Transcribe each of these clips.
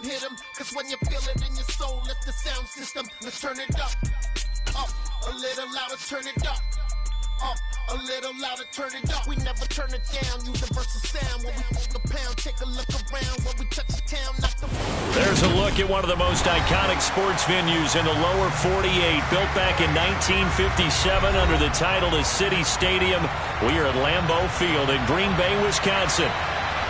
hit him. Cause when you feel it in your soul, lift the sound system. Let's turn it up. Up, a little louder, turn it up. Up, a little louder, turn it up. We never turn it down, universal sound. When we hold the pound, take a look around. When we touch the town, knock the... There's a look at one of the most iconic sports venues in the lower 48. Built back in 1957 under the title of City Stadium. We are at Lambeau Field in Green Bay, Wisconsin.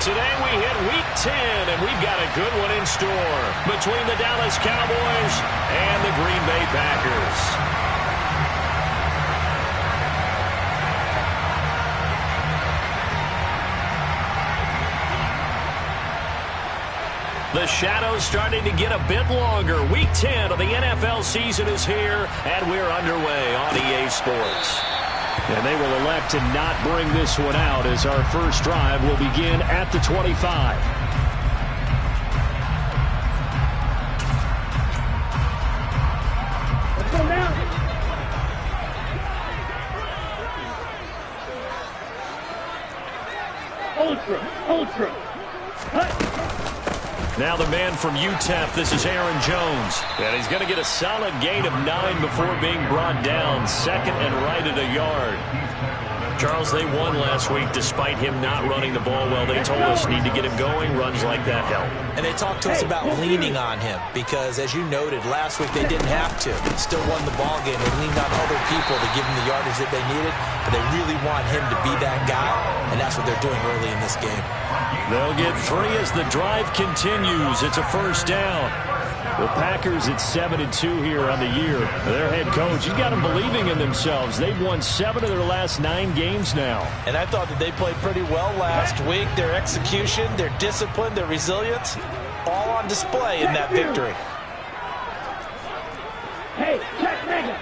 Today we hit Week 10, and we've got a good one in store between the Dallas Cowboys and the Green Bay Packers. The shadow's starting to get a bit longer. Week 10 of the NFL season is here, and we're underway on EA Sports. And they will elect to not bring this one out as our first drive will begin at the 25. Let's go now. Ultra. Hut. Now the man from UTEP, this is Aaron Jones. And he's going to get a solid gain of 9 before being brought down. Second and right at a yard. Charles, they won last week despite him not running the ball well. They told us need to get him going. Runs like that help. And they talked to us about leaning on him because, as you noted, last week they didn't have to. Still won the ball game. They leaned on other people to give him the yardage that they needed. But they really want him to be that guy, and that's what they're doing early in this game. They'll get 3 as the drive continues. It's a first down. The Packers at 7-2 here on the year. Their head coach, he's got them believing in themselves. They've won 7 of their last 9 games now. And I thought that they played pretty well last week. Their execution, their discipline, their resilience, all on display in that victory. Hey, check Mega.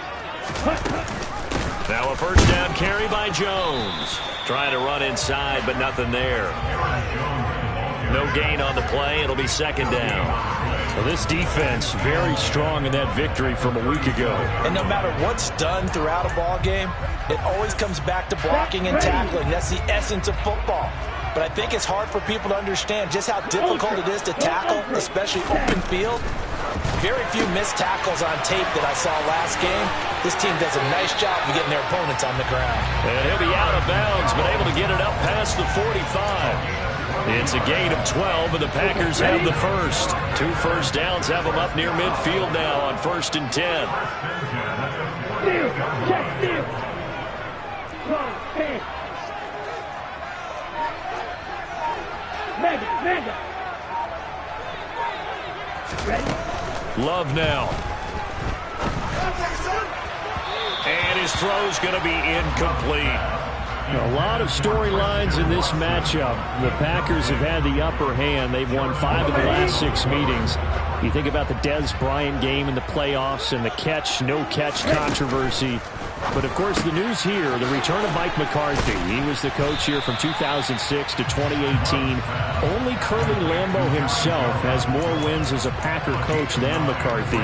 Now a first down carry by Jones. Trying to run inside, but nothing there. No gain on the play. It'll be second down. Well, this defense very strong in that victory from a week ago. And no matter what's done throughout a ball game, it always comes back to blocking and tackling. That's the essence of football. But I think it's hard for people to understand just how difficult it is to tackle, especially open field. Very few missed tackles on tape that I saw last game. This team does a nice job of getting their opponents on the ground. And he'll be out of bounds, but able to get it up past the 45. It's a gain of 12, and the Packers have the first. 2 first downs have them up near midfield now on 1st and 10. Steal. Check steal. Hey. Mega. Ready? Love now. And his throw's going to be incomplete. A lot of storylines in this matchup. The Packers have had the upper hand. They've won 5 of the last 6 meetings. You think about the Dez Bryant game in the playoffs and the catch, no catch controversy. But, of course, the news here, the return of Mike McCarthy. He was the coach here from 2006 to 2018. Only Curly Lambeau himself has more wins as a Packer coach than McCarthy.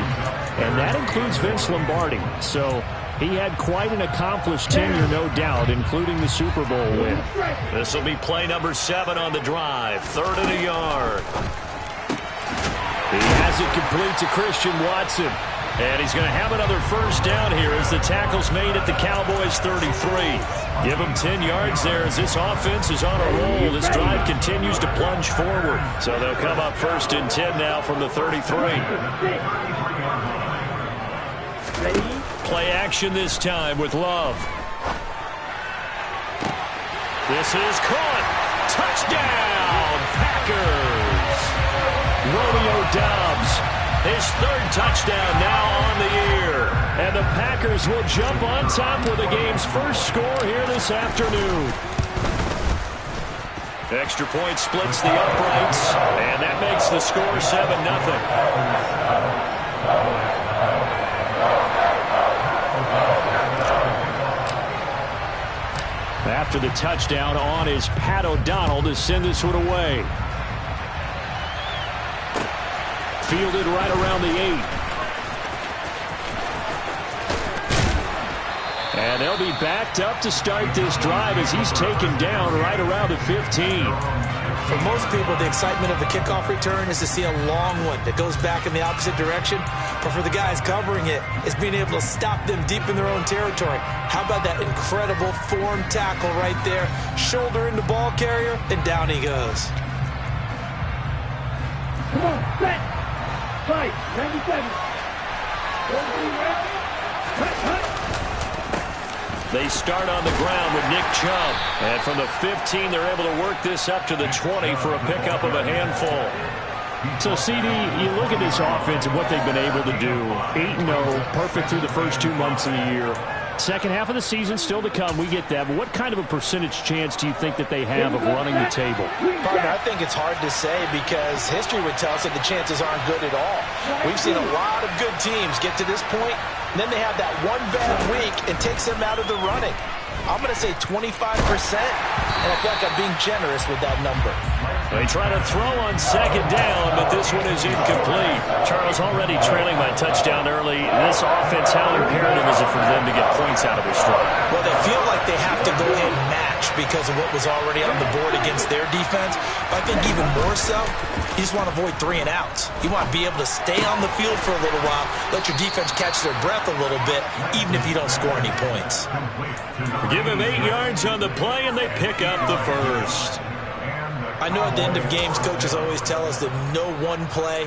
And that includes Vince Lombardi. So he had quite an accomplished tenure, no doubt, including the Super Bowl win. This will be play number 7 on the drive. 3rd and a yard. He has it complete to Christian Watson. And he's going to have another first down here as the tackle's made at the Cowboys 33. Give him 10 yards there as this offense is on a roll. This drive continues to plunge forward. So they'll come up 1st and 10 now from the 33. Play action this time with Love. This is caught. Touchdown, Packers. Romeo Doubs. His 3rd touchdown now on the year. And the Packers will jump on top with the game's first score here this afternoon. Extra point splits the uprights, and that makes the score 7-0. After the touchdown, on is Pat O'Donnell to send this one away. Fielded right around the 8. And they'll be backed up to start this drive as he's taken down right around the 15. For most people, the excitement of the kickoff return is to see a long one that goes back in the opposite direction. But for the guys covering it, it's being able to stop them deep in their own territory. How about that incredible form tackle right there? Shoulder into ball carrier, and down he goes. Come on, set. Fight, 97. They start on the ground with Nick Chubb. And from the 15, they're able to work this up to the 20 for a pickup of a handful. So, CD, you look at this offense and what they've been able to do. 8-0, perfect through the first 2 months of the year. Second half of the season still to come. We get that. But what kind of a percentage chance do you think that they have of running the table? Partner, I think it's hard to say because history would tell us that the chances aren't good at all. We've seen a lot of good teams get to this point, and then they have that one bad week and takes them out of the running. I'm going to say 25%, and I feel like I'm being generous with that number. They try to throw on second down, but this one is incomplete. Charles, already trailing by touchdown early. This offense, how imperative is it for them to get points out of their stride? Well, they feel like they have to go ahead and match because of what was already on the board against their defense. But I think even more so, you just want to avoid 3 and outs. You want to be able to stay on the field for a little while, let your defense catch their breath a little bit, even if you don't score any points. Give him 8 yards on the play, and they pick up the first. I know at the end of games, coaches always tell us that no one play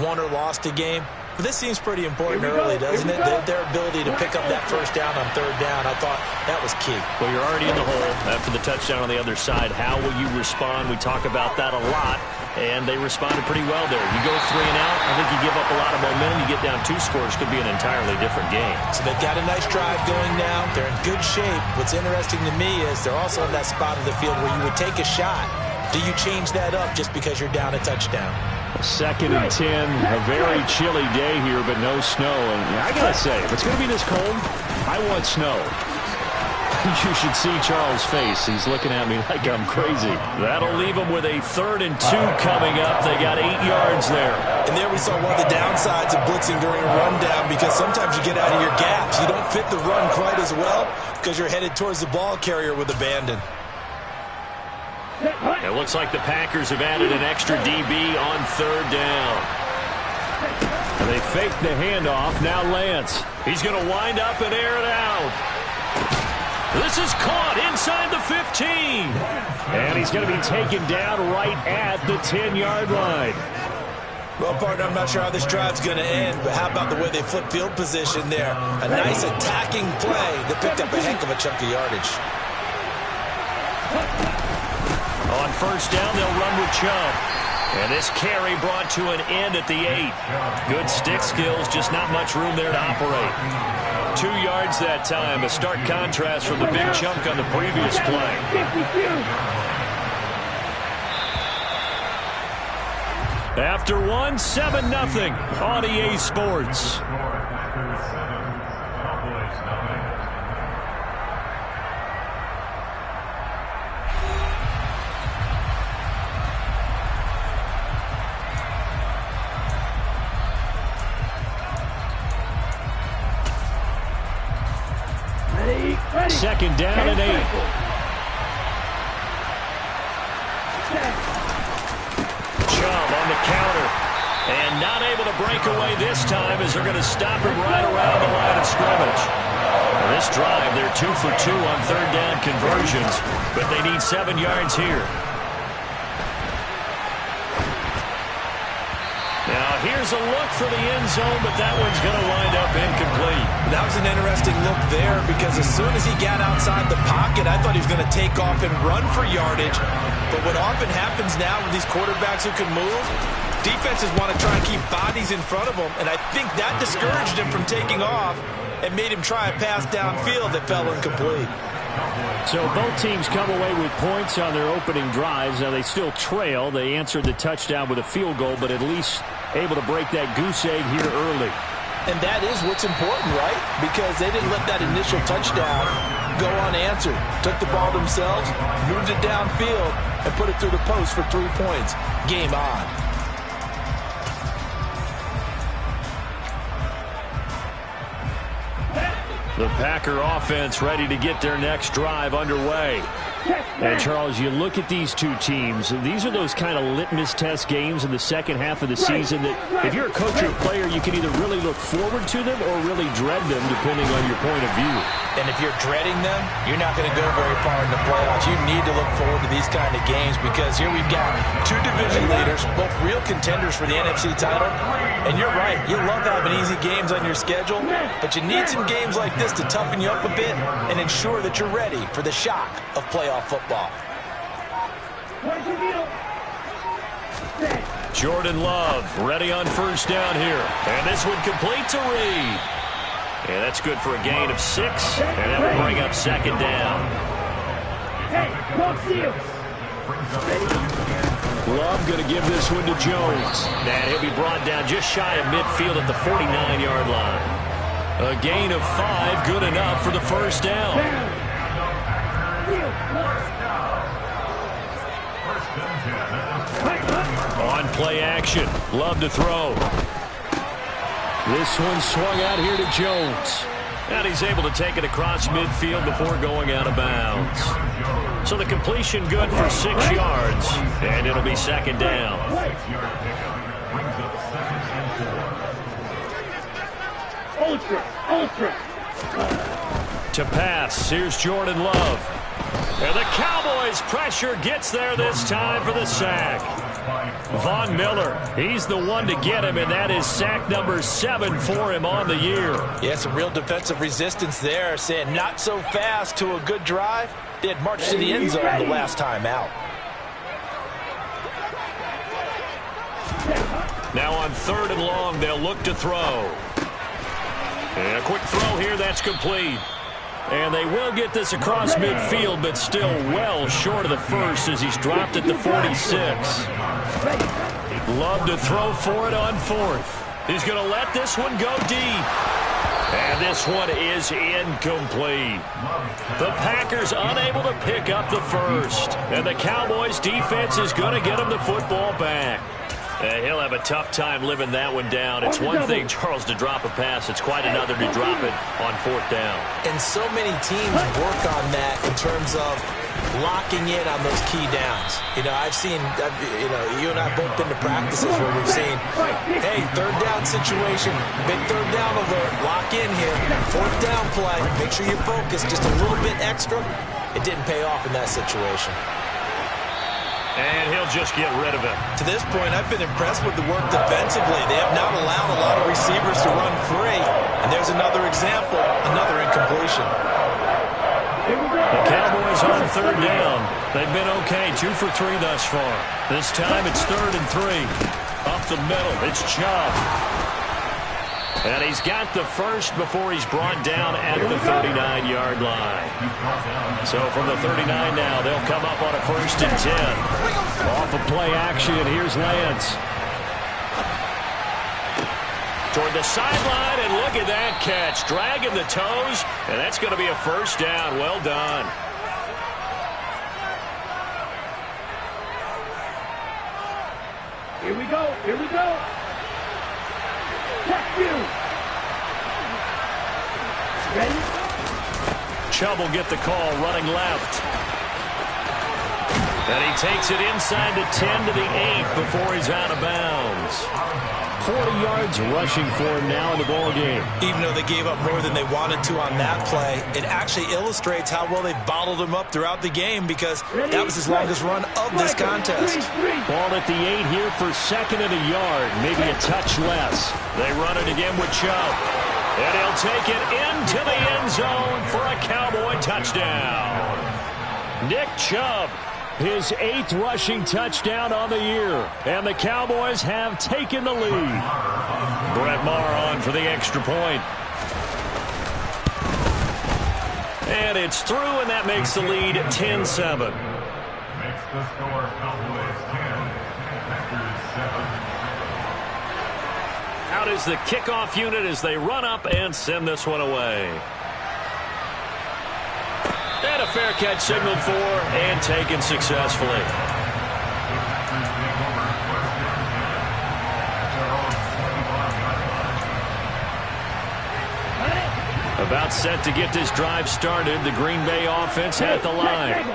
won or lost a game. But this seems pretty important early, doesn't it? Their ability to pick up that first down on third down, I thought that was key. Well, you're already in the hole after the touchdown on the other side. How will you respond? We talk about that a lot, and they responded pretty well there. You go 3 and out, I think you give up a lot of momentum. You get down 2 scores, could be an entirely different game. So they've got a nice drive going now. They're in good shape. What's interesting to me is they're also in that spot of the field where you would take a shot. Do you change that up just because you're down a touchdown? 2nd and 10, a very chilly day here, but no snow. And I got to say, if it's going to be this cold, I want snow. You should see Charles' face. He's looking at me like I'm crazy. That'll leave him with a 3rd and 2 coming up. They got 8 yards there. And there we saw one of the downsides of blitzing during a rundown because sometimes you get out of your gaps. You don't fit the run quite as well because you're headed towards the ball carrier with abandon. It looks like the Packers have added an extra DB on 3rd down. And they fake the handoff. Now Lance. He's going to wind up and air it out. This is caught inside the 15. And he's going to be taken down right at the 10-yard line. Well, partner, I'm not sure how this drive's going to end, but how about the way they flip field position there? A nice attacking play that picked up a heck of a chunk of yardage. On 1st down, they'll run with Chubb. And this carry brought to an end at the 8. Good stick skills, just not much room there to operate. 2 yards that time, a stark contrast from the big chunk on the previous play. After 1, 7-0 on EA Sports. Second down and 8. Chubb on the counter. And not able to break away this time as they're going to stop him right around the line of scrimmage. This drive, they're 2 for 2 on 3rd down conversions, but they need 7 yards here. Now, here's a look for the end zone, but that one's going to wind up incomplete. That was an interesting look there because as soon as he got outside the pocket, I thought he was going to take off and run for yardage. But what often happens now with these quarterbacks who can move, defenses want to try and keep bodies in front of them, and I think that discouraged him from taking off and made him try a pass downfield that fell incomplete. So both teams come away with points on their opening drives. Now they still trail. They answered the touchdown with a field goal, but at least able to break that goose egg here early. And that is what's important, right? Because they didn't let that initial touchdown go unanswered. Took the ball themselves, moved it downfield, and put it through the post for 3 points. Game on. The Packer offense ready to get their next drive underway. And, Charles, you look at these two teams, these are those kind of litmus test games in the second half of the season that if you're a coach or a player, you can either really look forward to them or really dread them, depending on your point of view. And if you're dreading them, you're not going to go very far in the playoffs. You need to look forward to these kind of games because here we've got two division leaders, both real contenders for the NFC title. And you're right, you love having easy games on your schedule, but you need some games like this to toughen you up a bit and ensure that you're ready for the shock of playoff football. Jordan Love ready on first down here. And this one complete to Reed. And that's good for a gain of 6. And that will bring up second down. Love going to give this one to Jones. And he'll be brought down just shy of midfield at the 49-yard line. A gain of 5, good enough for the first down. On play action, Love to throw. This one swung out here to Jones. And he's able to take it across midfield before going out of bounds. So the completion good for 6 yards, and it'll be second down. Ultra. To pass, here's Jordan Love. And the Cowboys pressure gets there this time for the sack. Von Miller, he's the one to get him, and that is sack number 7 for him on the year. Yeah, some real defensive resistance there, saying not so fast to a good drive. They had marched to the end zone the last time out. Now on 3rd and long, they'll look to throw. And a quick throw here, that's complete. And they will get this across midfield, but still well short of the first as he's dropped at the 46. Love to throw for it on 4th. He's going to let this one go deep. And this one is incomplete. The Packers unable to pick up the first. And the Cowboys defense is going to get him the football back. He'll have a tough time living that one down. It's one thing, Charles, to drop a pass. It's quite another to drop it on 4th down. And so many teams work on that in terms of locking in on those key downs. I've seen, you and I both been to practices where we've seen, hey, 3rd down situation, big 3rd down alert, lock in here, 4th down play, make sure you focus just a little bit extra. It didn't pay off in that situation. And he'll just get rid of it. To this point, I've been impressed with the work defensively. They have not allowed a lot of receivers to run free. And there's another example, another incompletion. The Cowboys on 3rd down. They've been okay, 2 for 3 thus far. This time it's 3rd and 3. Up the middle, it's Chubb. And he's got the first before he's brought down at the 39-yard line. So from the 39 now, they'll come up on a 1st and 10. Off of play action, here's Lance. Toward the sideline, and look at that catch. Dragging the toes, and that's going to be a 1st down. Well done. Here we go. Ready? Chubb will get the call running left. And he takes it inside the 10 to the 8 before he's out of bounds. 40 yards rushing for him now in the ball game. Even though they gave up more than they wanted to on that play, it actually illustrates how well they bottled him up throughout the game because that was his longest run of this contest. Ball at the 8 here for 2nd and a yard, maybe a touch less. They run it again with Chubb. And he'll take it into the end zone for a Cowboy touchdown. Nick Chubb, his 8th rushing touchdown on the year. And the Cowboys have taken the lead. Brett Maher on for the extra point. And it's through, and that makes the lead 10-7. Makes the score Cowboys 10, Packers 7. Out is the kickoff unit as they run up and send this one away. And a fair catch signaled for and taken successfully. About set to get this drive started. The Green Bay offense at the line.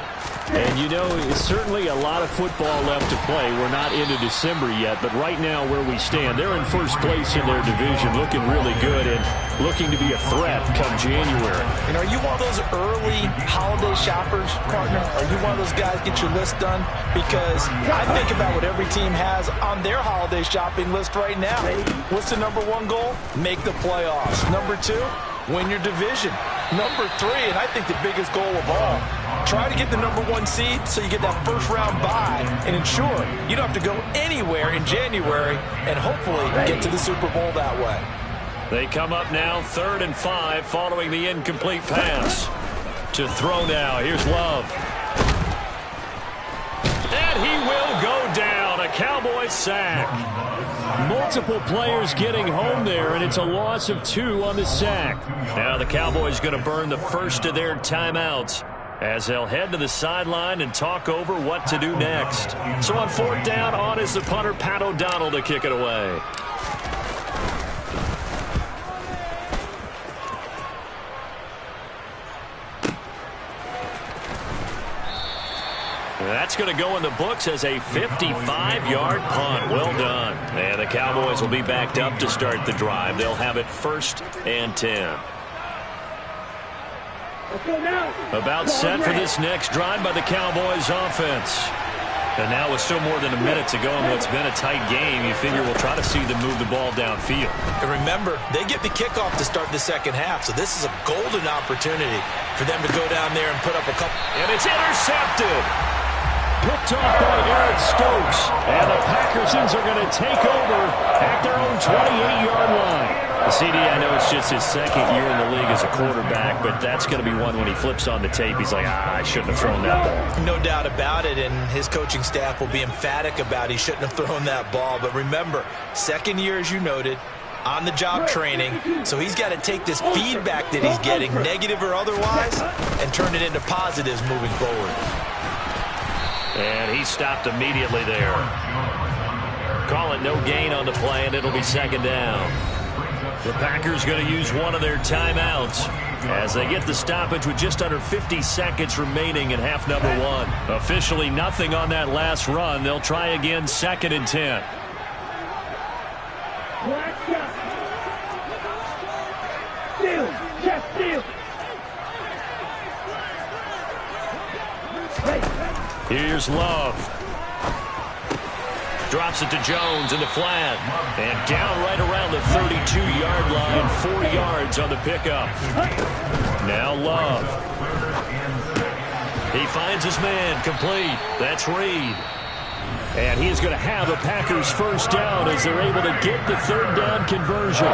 And, you know, it's certainly a lot of football left to play. We're not into December yet, but right now where we stand, they're in first place in their division, looking really good and looking to be a threat come January. And are you one of those early holiday shoppers, partner? Are you one of those guys get your list done? Because I think about what every team has on their holiday shopping list right now. What's the number one goal? Make the playoffs. Number two, win your division. Number three, and I think the biggest goal of all, try to get the number one seed so you get that first round bye and ensure you don't have to go anywhere in January and hopefully get to the Super Bowl that way. They come up now 3rd and 5 following the incomplete pass. To throw now, here's Love. And he will go down, a Cowboys sack. Multiple players getting home there, and it's a loss of 2 on the sack. Now the Cowboys going to burn the first of their timeouts as they'll head to the sideline and talk over what to do next. So on 4th down, on is the punter, Pat O'Donnell, to kick it away. That's going to go in the books as a 55-yard punt. Well done. And the Cowboys will be backed up to start the drive. They'll have it 1st and 10. About set for this next drive by the Cowboys offense. And now with still more than a minute to go in what's been a tight game, you figure we'll try to see them move the ball downfield. And remember, they get the kickoff to start the second half, so this is a golden opportunity for them to go down there and put up a couple. And it's intercepted. Picked off by Eric Stokes. And the Packers are going to take over at their own 28-yard line. CD, I know it's just his second year in the league as a quarterback, but that's going to be one when he flips on the tape. He's like, I shouldn't have thrown that ball. No doubt about it, and his coaching staff will be emphatic about he shouldn't have thrown that ball. But remember, second year, as you noted, on-the-job training, so he's got to take this feedback that he's getting, negative or otherwise, and turn it into positives moving forward. And he stopped immediately there. Call it no gain on the play, and it'll be 2nd down. The Packers going to use one of their timeouts as they get the stoppage with just under 50 seconds remaining in half number 1. Officially nothing on that last run. They'll try again 2nd and 10. Here's Love. Drops it to Jones in the flat. And down right around the 32-yard line. 4 yards on the pickup. Now Love. He finds his man complete. That's Reed. And he is going to have a Packers first down as they're able to get the 3rd down conversion.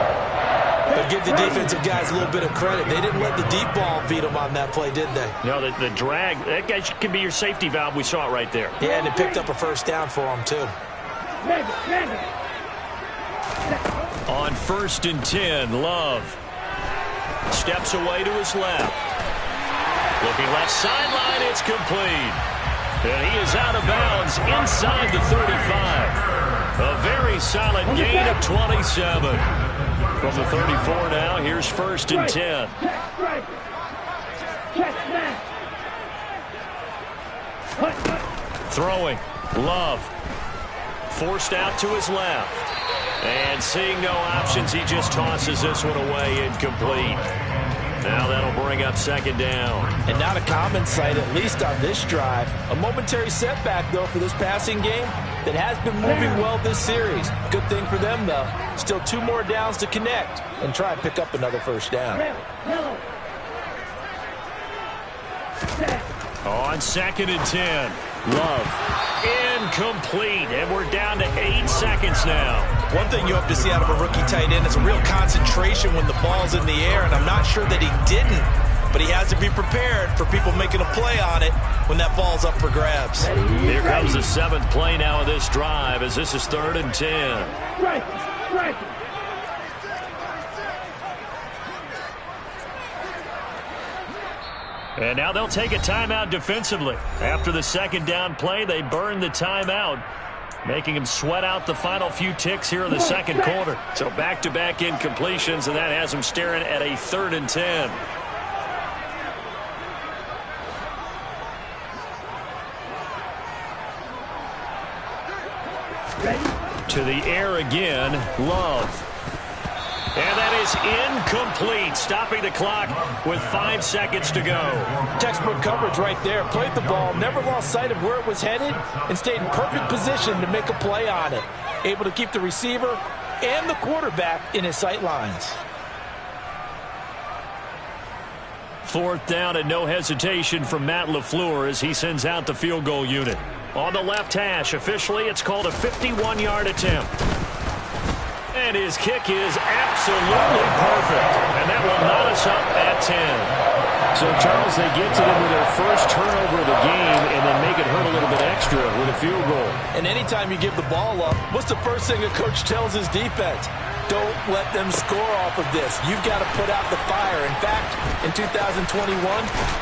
But give the defensive guys a little bit of credit. They didn't let the deep ball beat them on that play, did they? No, the drag, that guy can be your safety valve. We saw it right there. Yeah, and it picked up a first down for him, too. On 1st and 10, Love steps away to his left. Looking left sideline, it's complete. And he is out of bounds inside the 35. A very solid gain of 27. From the 34 now, here's 1st and 10. Throwing, Love. Forced out to his left. And seeing no options, he just tosses this one away, incomplete. Now that'll bring up 2nd down. And not a common sight, at least on this drive. A momentary setback, though, for this passing game that has been moving well this series. Good thing for them, though. Still 2 more downs to connect and try and pick up another first down. On 2nd and 10, Love. Incomplete, and we're down to 8 seconds now. One thing you hope to see out of a rookie tight end is a real concentration when the ball's in the air, and I'm not sure that he didn't, but he has to be prepared for people making a play on it when that ball's up for grabs. Here comes the 7th play now of this drive as this is 3rd and 10. Right. And now they'll take a timeout defensively. After the 2nd down play, they burn the timeout, making him sweat out the final few ticks here in the 2nd quarter. So back-to-back incompletions, and that has him staring at a 3rd and 10. To the air again, Love. And that is incomplete, stopping the clock with 5 seconds to go. Textbook coverage right there. Played the ball, never lost sight of where it was headed, and stayed in perfect position to make a play on it. Able to keep the receiver and the quarterback in his sight lines. 4th down and no hesitation from Matt LaFleur as he sends out the field goal unit. On the left hash, officially it's called a 51-yard attempt. And his kick is absolutely perfect. And that will knot us up at 10. So, Charles, they get to them with their first turnover of the game and then make it hurt a little bit extra with a field goal. And anytime you give the ball up, what's the first thing a coach tells his defense? Don't let them score off of this. You've got to put out the fire. In fact, in 2021,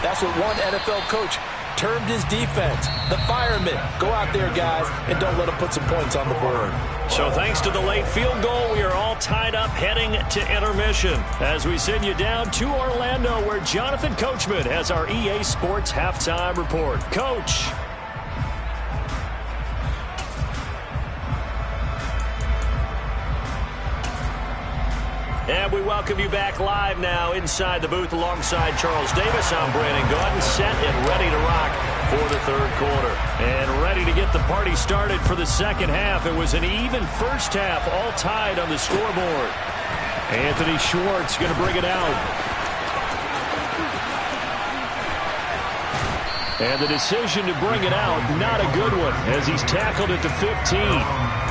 that's what one NFL coach termed his defense, the firemen. Go out there, guys, and don't let them put some points on the board. So thanks to the late field goal, we are all tied up heading to intermission as we send you down to Orlando where Jonathan Coachman has our EA Sports halftime report. Coach. And we welcome you back live now inside the booth alongside Charles Davis. I'm Brandon Gaudin, set and ready to rock for the 3rd quarter. And ready to get the party started for the second half. It was an even first half, all tied on the scoreboard. Anthony Schwartz going to bring it out. And the decision to bring it out, not a good one, as he's tackled at the 15.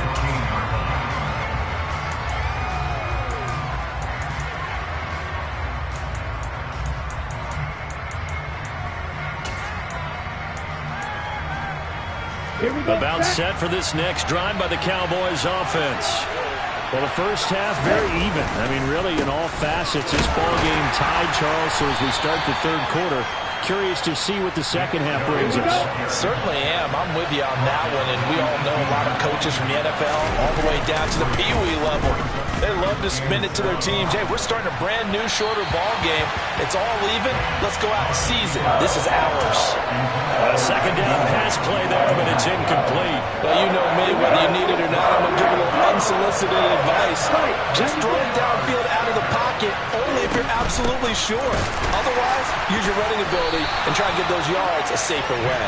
About set for this next drive by the Cowboys offense. Well, the first half, very even. I mean, really, in all facets, this ball game tied, Charles. So as we start the 3rd quarter, curious to see what the second half brings us. Certainly am. I'm with you on that one. And we all know a lot of coaches from the NFL all the way down to the Pee Wee level. They love to spin it to their teams. Hey, we're starting a brand new, shorter ball game. It's all even. Let's go out and seize it. This is ours. A second down pass play there, but it's incomplete. Well, you know me, whether you need it or not, I'm going to give a little unsolicited advice. Just throw it downfield out of the pocket, only if you're absolutely sure. Otherwise, use your running ability and try and get those yards a safer way.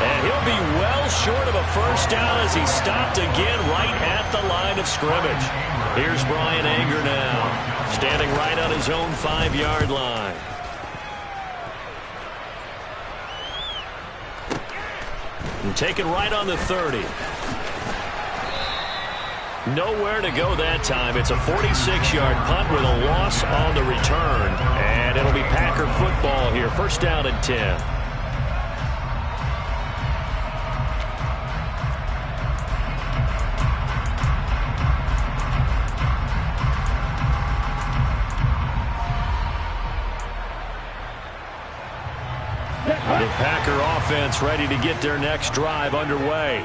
And he'll be well short of a first down as he stopped again right at the line of scrimmage. Here's Brian Anger now, standing right on his own 5-yard line. And taken right on the 30. Nowhere to go that time. It's a 46-yard punt with a loss on the return. And it'll be Packer football here. First down and 10. The Packer offense ready to get their next drive underway.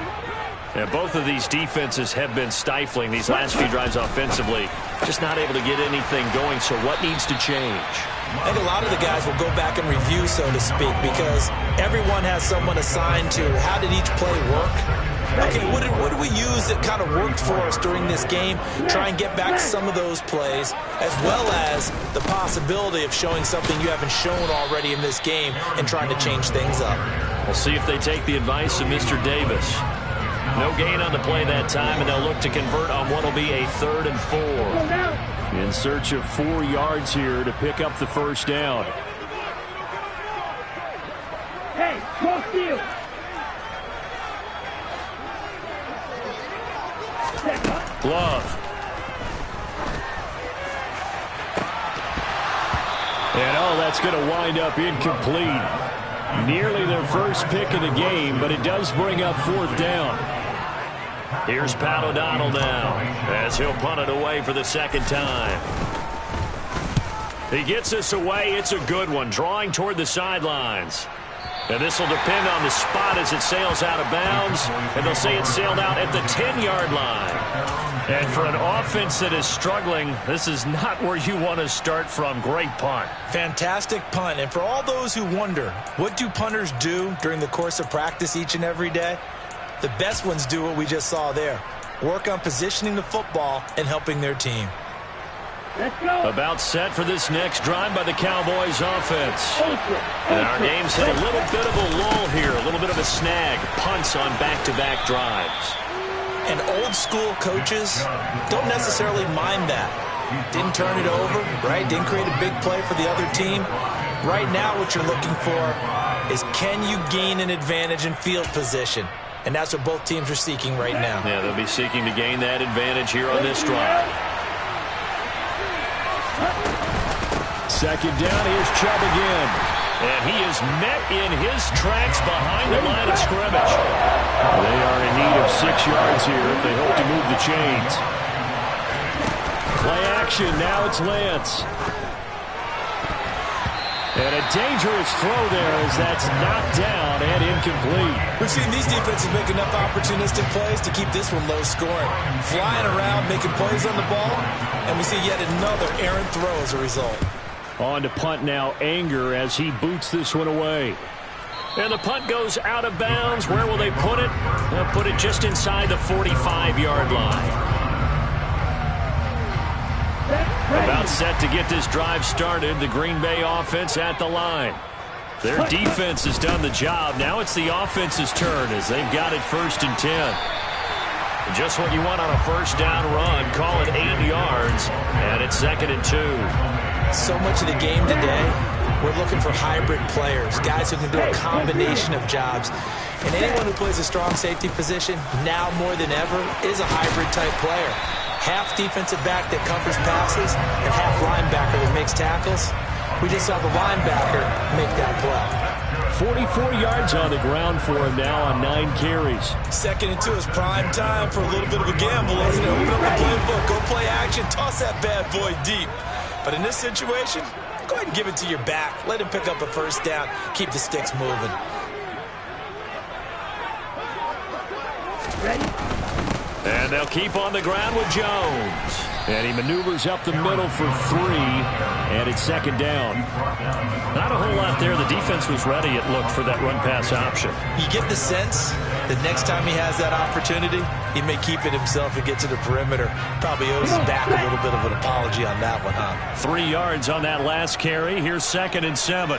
And both of these defenses have been stifling these last few drives offensively. Just not able to get anything going, so what needs to change? I think a lot of the guys will go back and review, so to speak, because everyone has someone assigned to how did each play work. Okay, what did we use that kind of worked for us during this game? Try and get back some of those plays, as well as the possibility of showing something you haven't shown already in this game and trying to change things up. We'll see if they take the advice of Mr. Davis. No gain on the play that time, and they'll look to convert on what will be a 3rd and 4. In search of 4 yards here to pick up the first down. Hey, cross field. Love. And that's going to wind up incomplete. Nearly their first pick of the game, but it does bring up 4th down. Here's Pat O'Donnell now as he'll punt it away for the second time. He gets this away. It's a good one, drawing toward the sidelines. And this will depend on the spot as it sails out of bounds. And they'll say it sailed out at the 10-yard line. And for an offense that is struggling, this is not where you want to start from. Great punt. Fantastic punt. And for all those who wonder, what do punters do during the course of practice each and every day? The best ones do what we just saw there. work on positioning the football and helping their team. Let's go. About set for this next drive by the Cowboys offense. And our game's hit a little bit of a lull here, a little bit of a snag. Punts on back-to-back drives. And old-school coaches don't necessarily mind that. Didn't turn it over, right? Didn't create a big play for the other team. Right now what you're looking for is, can you gain an advantage in field position? And that's what both teams are seeking right now. Yeah, they'll be seeking to gain that advantage here on this drive. Second down, here's Chubb again. And he is met in his tracks behind the line of scrimmage. They are in need of 6 yards here if they hope to move the chains. Play action, now it's Lance. And a dangerous throw there as that's knocked down and incomplete. We've seen these defenses make enough opportunistic plays to keep this one low scoring. Flying around, making plays on the ball, and we see yet another errant throw as a result. On to punt now, Anger, as he boots this one away. And the punt goes out of bounds. Where will they put it? They'll put it just inside the 45-yard line. About set to get this drive started. The Green Bay offense at the line. Their defense has done the job. Now it's the offense's turn as they've got it 1st and 10. Just what you want on a first down run. Call it 8 yards. And it's 2nd and 2. So much of the game today, we're looking for hybrid players, guys who can do a combination of jobs. And anyone who plays a strong safety position, now more than ever, is a hybrid-type player. Half defensive back that covers passes and half linebacker that makes tackles. We just saw the linebacker make that play. 44 yards on the ground for him now on 9 carries. 2nd and 2 is prime time for a little bit of a gamble, isn't it? Open up the playbook, go play action, toss that bad boy deep. But in this situation, go ahead and give it to your back. Let him pick up a first down. Keep the sticks moving. Ready? And they'll keep on the ground with Jones. And he maneuvers up the middle for 3. And it's 2nd down. Not a whole lot there. The defense was ready, it looked, for that run-pass option. You get the sense that next time he has that opportunity, he may keep it himself and get to the perimeter. Probably owes his back a little bit of an apology on that one, huh? 3 yards on that last carry. Here's 2nd and 7.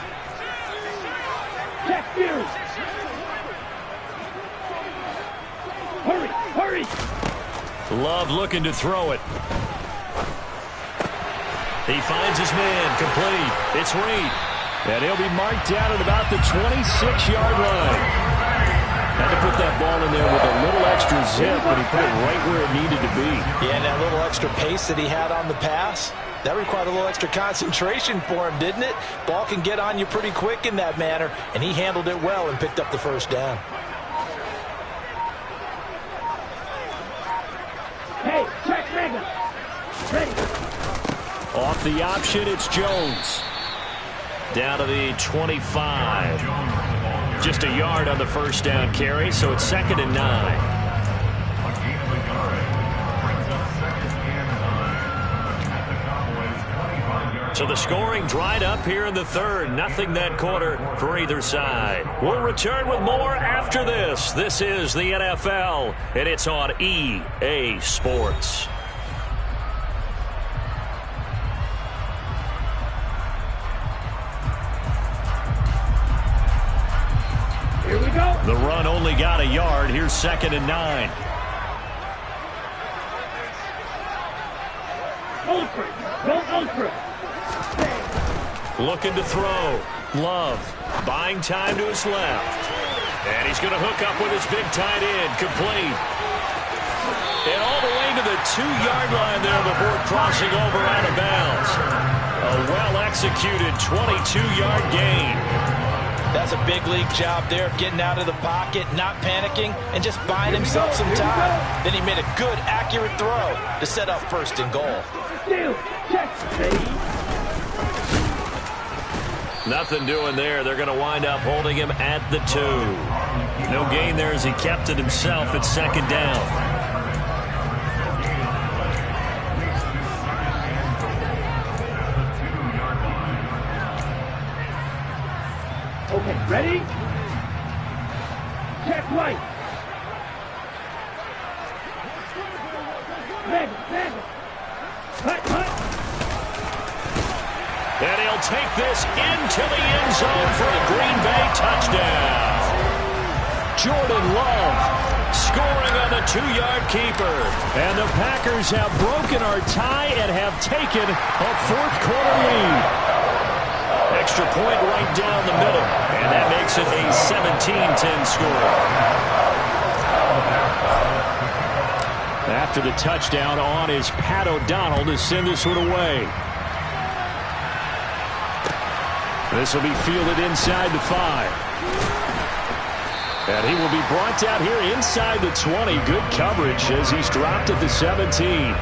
Check you. Hurry, hurry. Love looking to throw it. He finds his man, complete. It's Reed. And he'll be marked down at about the 26-yard line. Had to put that ball in there with a little extra zip, but he put it right where it needed to be. Yeah, and that little extra pace that he had on the pass, that required a little extra concentration for him, didn't it? Ball can get on you pretty quick in that manner, and he handled it well and picked up the first down. Hey, check Mega. Ready. Off the option, it's Jones. Down to the 25. Just a yard on the first down carry, so it's 2nd and 9. So the scoring dried up here in the 3rd. Nothing that quarter for either side. We'll return with more after this. This is the NFL, and it's on EA Sports. Here we go. The run only got a yard. Here's 2nd and 9. Ultra. Go ultra. Looking to throw. Love buying time to his left. And he's going to hook up with his big tight end. Complete. And all the way to the 2-yard line there before crossing over out of bounds. A well-executed 22-yard gain. That's a big league job there of getting out of the pocket, not panicking, and just buying himself some time. Then he made a good, accurate throw to set up 1st and goal. Still, check, baby. Nothing doing there. They're going to wind up holding him at the 2. No gain there as he kept it himself at 2nd down. Okay, ready? Check right. zone for a Green Bay touchdown. Jordan Love scoring on the 2-yard keeper. And the Packers have broken our tie and have taken a fourth-quarter lead. Extra point right down the middle. And that makes it a 17-10 score. After the touchdown, on is Pat O'Donnell to send this one away. This will be fielded inside the 5. And he will be brought down here inside the 20. Good coverage as he's dropped at the 17.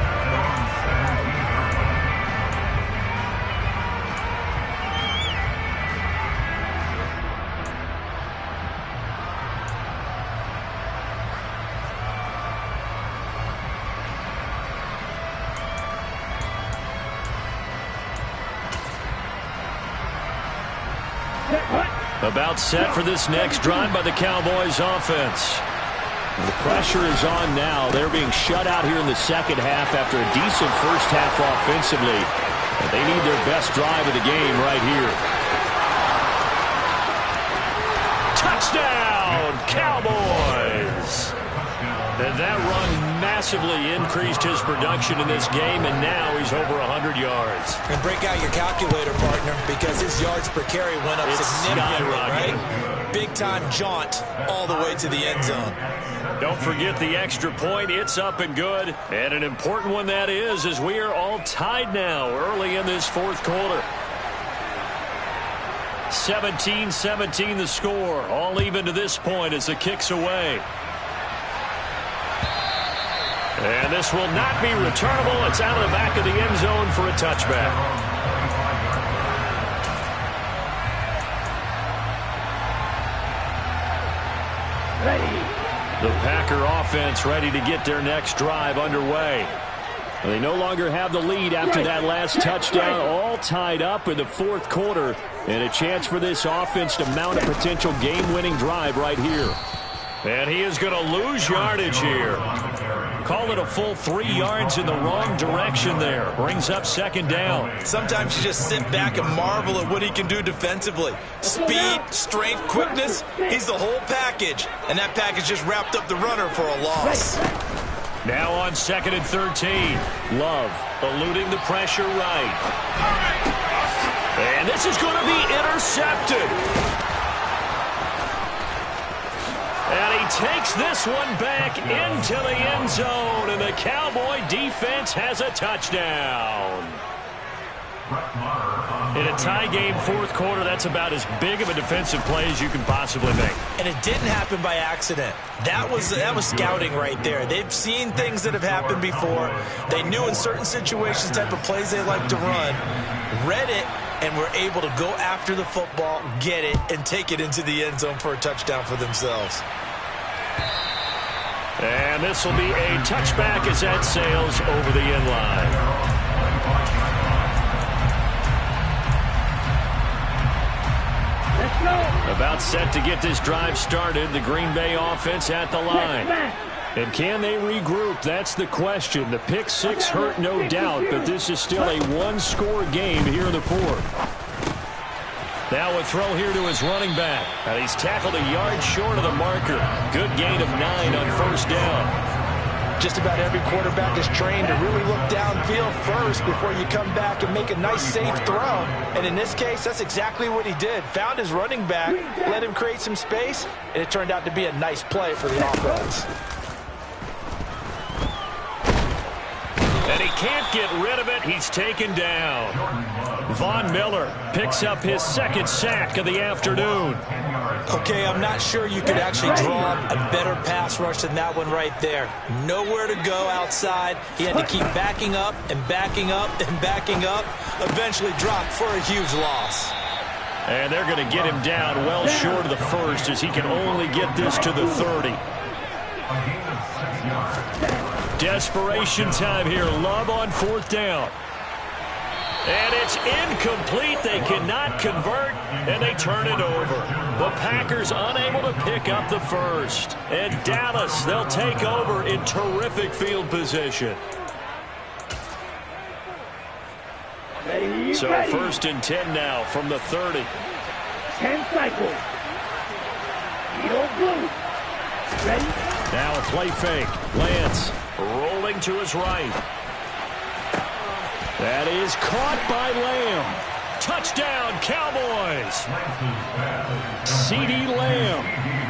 About set for this next drive by the Cowboys offense. The pressure is on now. They're being shut out here in the second half after a decent first half offensively. And they need their best drive of the game right here. Touchdown, Cowboys! And that run massively increased his production in this game, and now he's over 100 yards. And break out your calculator, partner, because his yards per carry went up significantly, right? Big-time jaunt all the way to the end zone. Don't forget the extra point. It's up and good. And an important one that is, as we are all tied now early in this fourth quarter. 17-17 the score. All even to this point as the kick's away. And this will not be returnable. It's out of the back of the end zone for a touchback. The Packer offense ready to get their next drive underway. They no longer have the lead after that last touchdown. All tied up in the fourth quarter. And a chance for this offense to mount a potential game-winning drive right here. And he is going to lose yardage here. Call it a full 3 yards in the wrong direction there. Brings up second down. Sometimes you just sit back and marvel at what he can do defensively. Speed, strength, quickness. He's the whole package. And that package just wrapped up the runner for a loss. Now on 2nd and 13. Love eluding the pressure right. And this is going to be intercepted. And he takes this one back into the end zone, and the Cowboy defense has a touchdown. In a tie game fourth quarter, that's about as big of a defensive play as you can possibly make. And it didn't happen by accident. That was scouting right there. They've seen things that have happened before. They knew in certain situations type of plays they like to run, read it, and were able to go after the football, get it, and take it into the end zone for a touchdown for themselves. And this will be a touchback as that sails over the end line. Let's go. About set to get this drive started, the Green Bay offense at the line. And can they regroup? That's the question. The pick six hurt, no doubt, but this is still a one-score game here in the fourth. Now a throw here to his running back. And he's tackled a yard short of the marker. Good gain of 9 on first down. Just about every quarterback is trained to really look downfield first before you come back and make a nice, safe throw. And in this case, that's exactly what he did. Found his running back, let him create some space, and it turned out to be a nice play for the offense. And he can't get rid of it. He's taken down. Von Miller picks up his second sack of the afternoon. Okay, I'm not sure you could actually draw a better pass rush than that one right there. Nowhere to go outside. He had to keep backing up and backing up and backing up. Eventually dropped for a huge loss. And they're going to get him down well short of the first as he can only get this to the 30. Desperation time here. Love on fourth down. And it's incomplete. They cannot convert, and they turn it over. The Packers unable to pick up the first. And Dallas, they'll take over in terrific field position. So 1st and 10 now from the 30. 10 cycles. Field blue. Ready? Now a play fake. Lance rolling to his right. That is caught by Lamb. Touchdown, Cowboys. C.D. Lamb,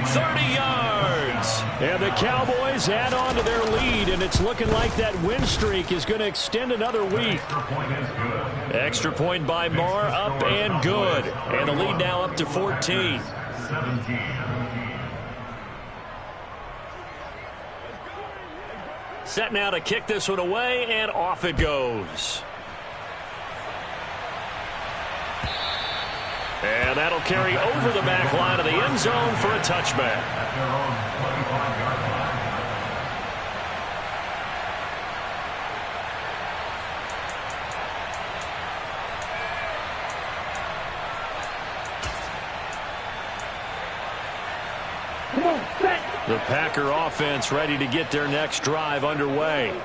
30 yards. And the Cowboys add on to their lead, and it's looking like that win streak is going to extend another week. Extra point by Marr, up and good. And the lead now up to 14. Set now to kick this one away, and off it goes. And that'll carry over the back line of the end zone for a touchback. Come on, set. The Packer offense ready to get their next drive underway.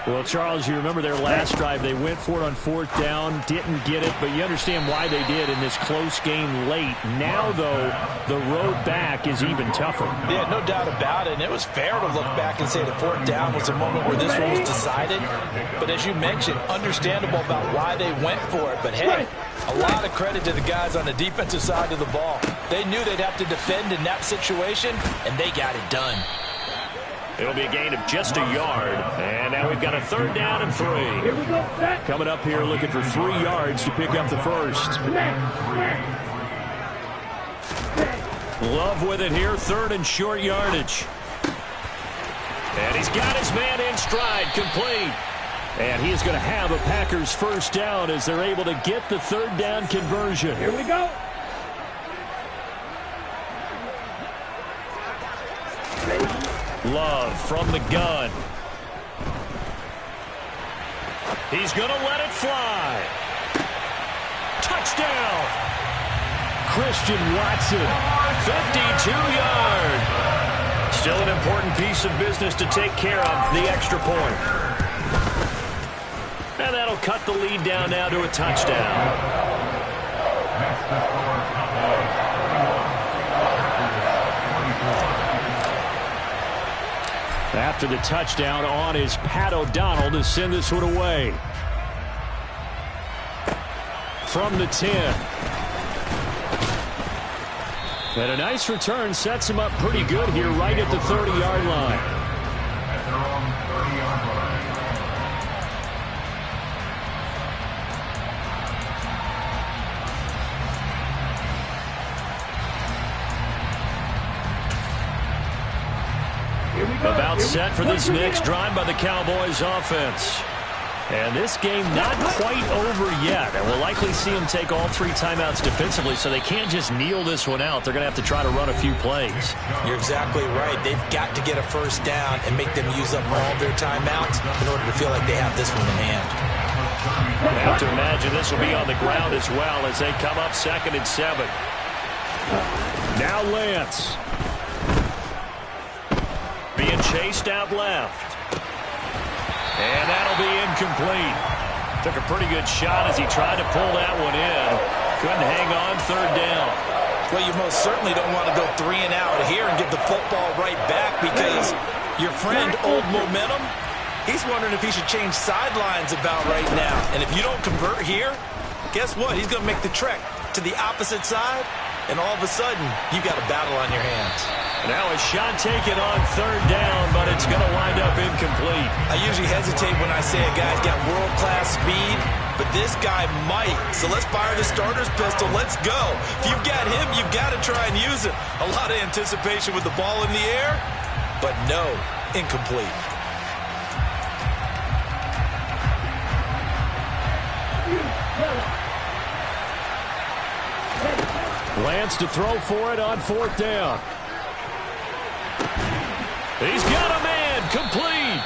Well, Charles, you remember their last drive. They went for it on 4th down, didn't get it, but you understand why they did in this close game late. Now, though, the road back is even tougher. Yeah, no doubt about it. And it was fair to look back and say the 4th down was a moment where this one was decided. But as you mentioned, understandable about why they went for it. But, hey, a lot of credit to the guys on the defensive side of the ball. They knew they'd have to defend in that situation, and they got it done. It'll be a gain of just a yard. And now we've got a 3rd down and 3. Here we go, set. Coming up here looking for 3 yards to pick up the first. Love with it here, 3rd and short yardage. And he's got his man in stride, complete. And he is going to have a Packers first down as they're able to get the 3rd down conversion. Here we go. Love from the gun. He's going to let it fly. Touchdown. Christian Watson, 52-yard. Still an important piece of business to take care of, the extra point. And that'll cut the lead down now to a touchdown. After the touchdown, on is Pat O'Donnell to send this one away. From the 10. And a nice return sets him up pretty good here right at the 30-yard line. About set for this next drive by the Cowboys offense. And this game not quite over yet. And we'll likely see them take all 3 timeouts defensively, so they can't just kneel this one out. They're going to have to try to run a few plays. You're exactly right. They've got to get a first down and make them use up all their timeouts in order to feel like they have this one in hand. I have to imagine this will be on the ground as well as they come up 2nd and 7. Now Lance. Being chased out left. And that'll be incomplete. Took a pretty good shot as he tried to pull that one in. Couldn't hang on 3rd down. Well, you most certainly don't want to go 3 and out here and give the football right back because your friend, Old Momentum, he's wondering if he should change sidelines about right now. And if you don't convert here, guess what? He's going to make the trek to the opposite side, and all of a sudden, you've got a battle on your hands. Now a shot taken on 3rd down, but it's going to wind up incomplete. I usually hesitate when I say a guy's got world-class speed, but this guy might. So let's fire the starter's pistol. Let's go. If you've got him, you've got to try and use it. A lot of anticipation with the ball in the air, but no, incomplete. Lance to throw for it on 4th down. He's got a man, complete.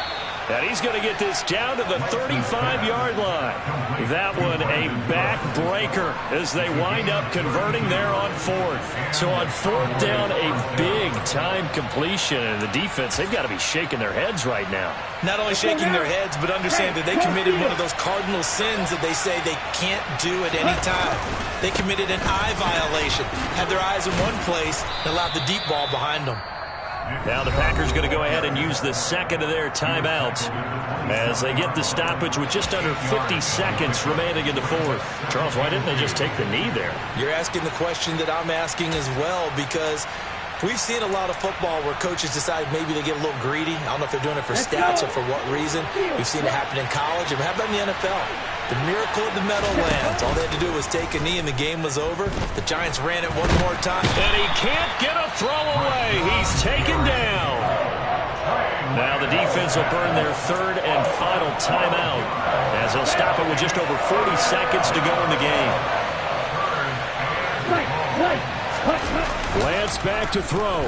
And he's going to get this down to the 35-yard line. That one a backbreaker as they wind up converting there on fourth. So on fourth down, a big-time completion. And the defense, they've got to be shaking their heads right now. Not only shaking their heads, but understand that they committed one of those cardinal sins that they say they can't do at any time. They committed an eye violation, had their eyes in one place, and allowed the deep ball behind them. Now the Packers going to go ahead and use the second of their timeouts as they get the stoppage with just under 50 seconds remaining in the fourth. Charles, why didn't they just take the knee there? You're asking the question that I'm asking as well, because we've seen a lot of football where coaches decide maybe they get a little greedy. I don't know if they're doing it for stats or for what reason. We've seen it happen in college. And how about in the NFL? The miracle of the Meadowlands. All they had to do was take a knee and the game was over. The Giants ran it one more time. And he can't get a throw away. He's taken down. Now the defense will burn their third and final timeout as they'll stop it with just over 40 seconds to go in the game. Lance back to throw.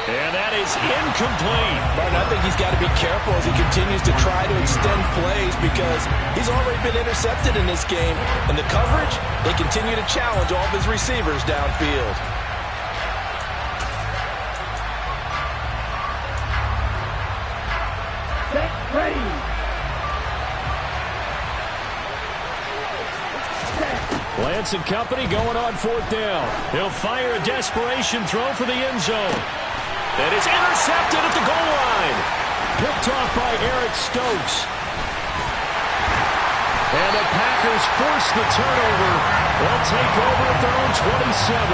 And that is incomplete. Martin, I think he's got to be careful as he continues to try to extend plays because he's already been intercepted in this game. And the coverage, they continue to challenge all of his receivers downfield. Set, ready. Lance and company going on fourth down. He'll fire a desperation throw for the end zone. And it's intercepted at the goal line. Picked off by Eric Stokes. And the Packers force the turnover. They'll take over at their own 27.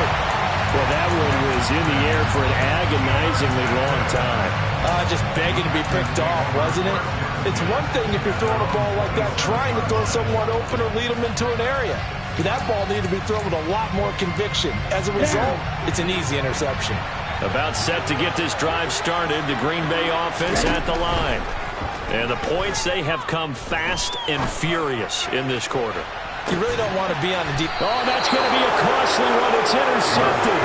Well, that one was in the air for an agonizingly long time. Just begging to be picked off, wasn't it? It's one thing if you're throwing a ball like that, trying to throw someone open or lead them into an area. But that ball needed to be thrown with a lot more conviction. As a result, it's an easy interception. About set to get this drive started, the Green Bay offense at the line. And the points, they have come fast and furious in this quarter. You really don't want to be on the deep. Oh, that's going to be a costly one. It's intercepted.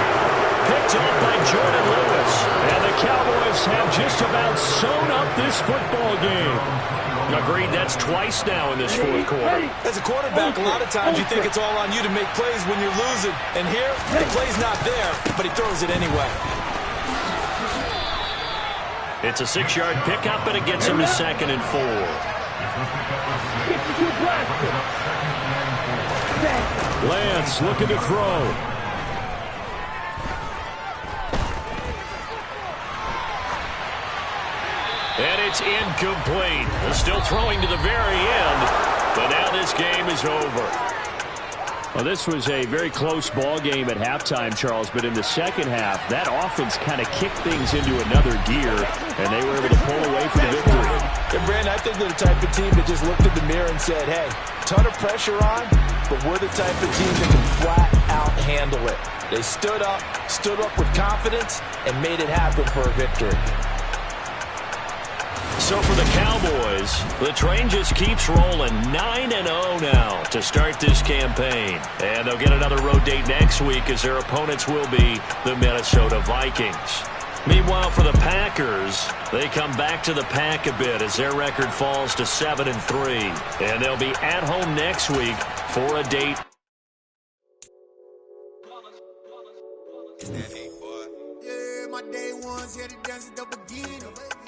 Picked up by Jordan Lewis. And the Cowboys have just about sewn up this football game. Agreed, that's twice now in this fourth quarter. As a quarterback, a lot of times you think it's all on you to make plays when you're losing. And here, the play's not there, but he throws it anyway. It's a 6-yard pickup, and it gets him to 2nd and 4. Lance looking to throw. And it's incomplete. They're still throwing to the very end, but now this game is over. Well, this was a very close ball game at halftime, Charles, but in the second half, that offense kind of kicked things into another gear, and they were able to pull away from the victory. And Brandon, I think they're the type of team that just looked in the mirror and said, hey, ton of pressure on, but we're the type of team that can flat out handle it. They stood up with confidence, and made it happen for a victory. So for the Cowboys, the train just keeps rolling 9-0 now to start this campaign. And they'll get another road date next week as their opponents will be the Minnesota Vikings. Meanwhile, for the Packers, they come back to the pack a bit as their record falls to 7-3. And they'll be at home next week for a date. Yeah, my day ones here to dance at the beginning.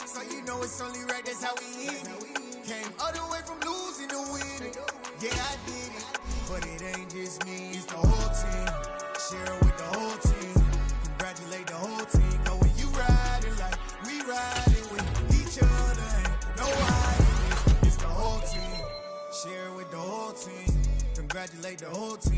So you know it's only right, that's how we end it. Came all the way from losing to winning. Yeah, I did it. But it ain't just me, it's the whole team. Share it with the whole team. Congratulate the whole team. Know when you riding like we riding with each other. Ain't no hiding. It's the whole team. Share it with the whole team. Congratulate the whole team.